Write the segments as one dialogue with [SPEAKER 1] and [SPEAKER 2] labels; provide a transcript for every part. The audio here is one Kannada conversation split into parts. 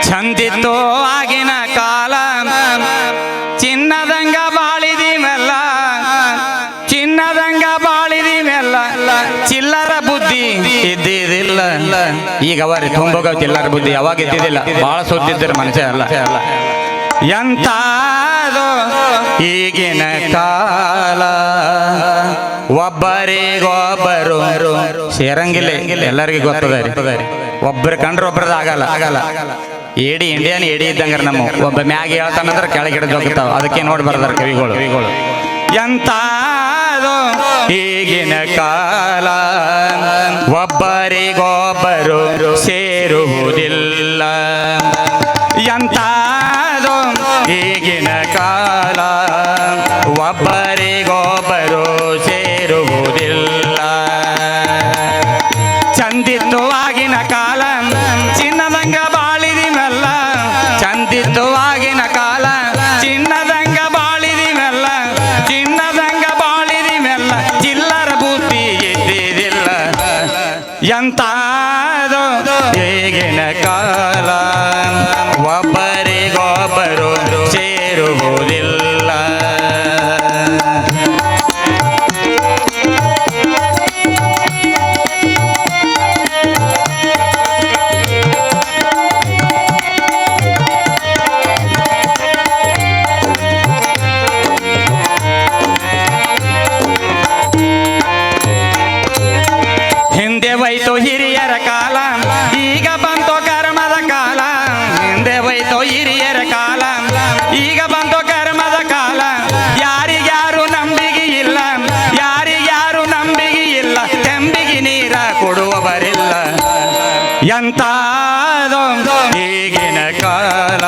[SPEAKER 1] ಚಂದಿತ್ತು ಆಗಿನ ಕಾಲ ಚಿನ್ನದಂಗ ಬಾಳಿದಿಮೆಲ್ಲ ಚಿನ್ನದಂಗ ಬಾಳಿದಿಮೆಲ್ಲ ಚಿಲ್ಲರ ಬುದ್ಧಿ ಇದ್ದಿದ್ದಿಲ್ಲ. ಈಗ ಅವರಿ ತುಂಬೋಗ ಚಿಲ್ಲರ ಬುದ್ಧಿ ಯಾವಾಗ ಇದ್ದಿದ್ದಿಲ್ಲ. ಬಹಳ ಸುದ್ದಿದ್ದರು ಮನುಷ್ಯ ಅಲ್ಲ ಎಂತಾದೋ ಈಗಿನ ಕಾಲ. ಒಬ್ಬರಿಗೊಬ್ಬರು ಸೇರಂಗಿಲ್ಲ, ಎಲ್ಲರಿಗೂ ಗೊತ್ತದ. ಒಬ್ಬರು ಕಂಡ್ರೆ ಒಬ್ಬರದ ಆಗಲ್ಲ. ಏಡಿ ಇಂಡಿಯನ್ ಏಡಿ ಇದ್ದಂಗ ನಮ್ಮ ಒಬ್ಬ ಮ್ಯಾಗ ಹೇಳ್ತಾನಂದ್ರೆ ಕೆಳಗಿಡದ್ ಹೋಗ್ತಾವ. ಅದಕ್ಕೆ ನೋಡಿ ಬರ್ದಾರ ಕವಿಗಳು. ಎಂತಾದೋ ಈಗಿನ ಕಾಲ ಒಬ್ಬರಿಗೊಬ್ಬರು ಸೇರುವುದಿಲ್ಲ. ಎಂತಾದೋ ಈಗಿನ ಕಾಲ ಒಬ್ಬರಿಗೊಬ್ಬರು ಸೇರುವುದಿಲ್ಲ. ಚಂದಿತ್ತು ಆಗಿನ ಕಾಲ ಚಿನ್ನದಂಗ ಬಾಳಿದಿಮೆಲ್ಲ. ಚಂದಿತ್ತು ಆಗಿನ ಕಾಲ ಚಿನ್ನದಂಗ ಬಾಳಿದಿಮೆಲ್ಲ. ಚಿನ್ನದಂಗ ಬಾಳಿದಿಮೆಲ್ಲ ಚಿಲ್ಲರ ಬುದ್ಧಿ ಇದ್ದಿದ್ದಿಲ್ಲ. ಎಂತಾದೋ ಈಗಿನ ಕಾಲ ಒಬ್ಬರಿಗೊಬ್ಬರು ಸೇರುವುದಿಲ್ಲ. ಹಿಂದೆ ಹೋಯ್ತು ಹಿರಿಯರ ಕಾಲ, ಈಗ ಬಂತು ಕರ್ಮದ ಕಾಲ. ಹಿಂದೆ ಹೋಯ್ತು ಹಿರಿಯರ ಕಾಲ, ಈಗ ಬಂತು ಕರ್ಮದ ಕಾಲ. ಯಾರಿಗ್ಯಾರು ನಂಬಿಕೆ ಇಲ್ಲ, ಯಾರಿಗ್ಯಾರು ನಂಬಿಕೆ ಇಲ್ಲ. ತೆಂಬಿಗೆ ನೀರ ಕೊಡುವವರಿಲ್ಲ. ಎಂತಾದೋ ಈಗಿನ ಕಾಲ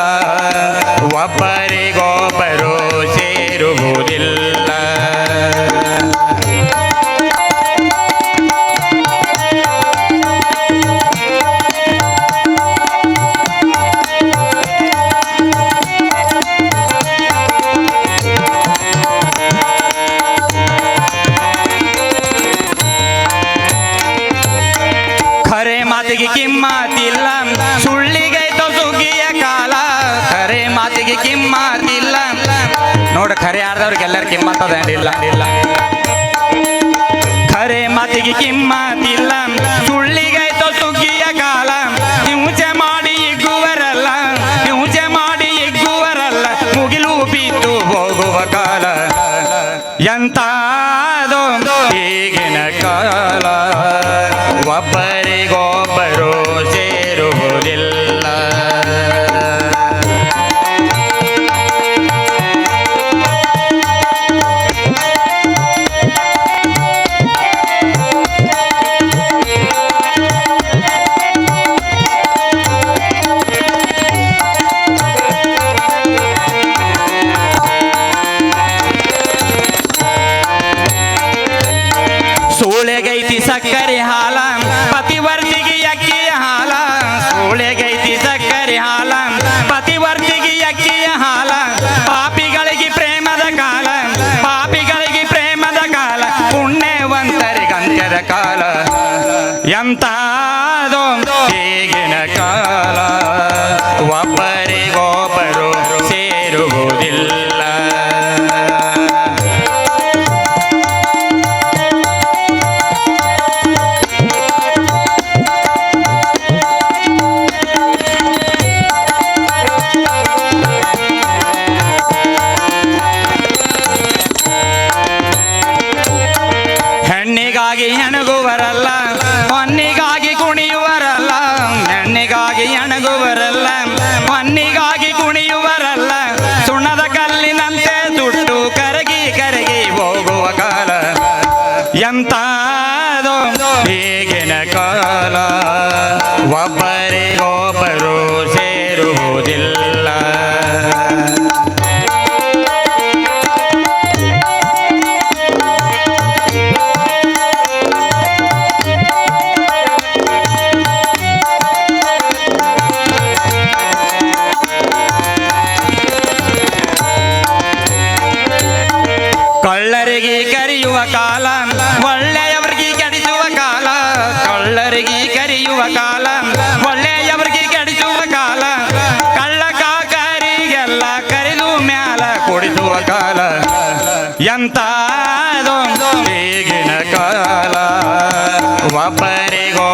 [SPEAKER 1] ಒಬ್ಬರಿಗೊಬ್ಬರು ಸೇರುವುದಿಲ್ಲ. ಖರೆ ಮಾತಿಗೆ ಕಿಮ್ಮತ್ತಿಲ್ಲ, ಸುಳ್ಳಿಗೈತೋ ಸುಗ್ಗಿಯ ಕಾಲ. ಖರೆ ಮಾತಿಗೆ ಕಿಮ್ಮತ್ತಿಲ್ಲ. ನೋಡ ಖರೆ ಆಡ್ದವ್ರಿಗೆ ಎಲ್ಲರ ಕಿಮ್ಮತ್ತದೇನಿಲ್ಲ. ಖರೆ ಮಾತಿಗೆ ಕಿಮ್ಮತ್ತಿಲ್ಲ, ಸುಳ್ಳಿಗೈತೋ ಸುಗ್ಗಿಯ ಕಾಲ. ಹಿಂಸೆ ಮಾಡಿ ಇಗ್ಗುವರಲ್ಲ, ಹಿಂಸೆ ಮಾಡಿ ಇಗ್ಗುವರಲ್ಲ. ಮುಗಿಲು ಬಿದ್ದು ಹೋಗುವ ಕಾಲ. ಎಂತಾದೋ ಈಗಿನ ಕಾಲ ಒಬ್ಬರಿಗೊಬ್ಬರು ಸೇರುವುದಿಲ್ಲ. ಸೂಳೆಗೈತಿ ಸಕ್ಕರೆ ಹಾಲ, ಪತಿವರ್ತಿಗೆ ಅಕ್ಕಿಯ ಹಾಲ. ಸೂಳೆಗೈತಿ ಸಕ್ಕರೆ ಹಾಲ, ಪತಿವರ್ತಿಗೆ ಅಕ್ಕಿಯ ಹಾಲ. ಪಾಪಿಗಳಿಗೆ ಪ್ರೇಮದ ಕಾಲ, ಪಾಪಿಗಳಿಗೆ ಪ್ರೇಮದ ಕಾಲ. ಪುಣ್ಯವಂತರಿಗಂತ್ಯದ ಕಾಲ. ಎಂತಾದೋ ಈಗಿನ ಕಾಲ ಒಬ್ಬರಿಗೊಬ್ಬರು ಸೇರುವುದಿಲ್ಲ. ಹೆಣ್ಣಿಗಾಗಿ ಹೆಣಗುವರಲ್ಲ, ಹೊನ್ನಿಗಾಗಿ ಕುಣಿಯುವರಲ್ಲ. ಹೆಣ್ಣಿಗಾಗಿ ಹೆಣಗುವರಲ್ಲ, ಹೊನ್ನಿಗಾಗಿ ಕುಣಿಯುವರಲ್ಲ. ಸುಣ್ಣದ ಕಲ್ಲಿನಂತೆ ದುಡ್ಡು ಕರಗಿ ಕರಗಿ ಹೋಗುವ ಕಾಲ. ಎಂತಾದೋ ಈಗಿನ ಕಾಲ ಒಬ್ಬರಿಗೊಬ್ಬರು ಸೇರುವುದಿಲ್ಲ. ಕಳ್ಳರಿಗೆ ಕರೆಯುವ ಕಾಲ, ಒಳ್ಳೆಯವರಿಗೆ ಕೆಡಿಸುವ ಕಾಲ. ಕಳ್ಳರಿಗೆ ಕರೆಯುವ ಕಾಲ, ಒಳ್ಳೆಯವರಿಗೆ ಕೆಡಿಸುವ ಕಾಲ. ಎಂತಾದೋ ಈಗಿನ ಕಾಲ ಒಬ್ಬರಿಗೋ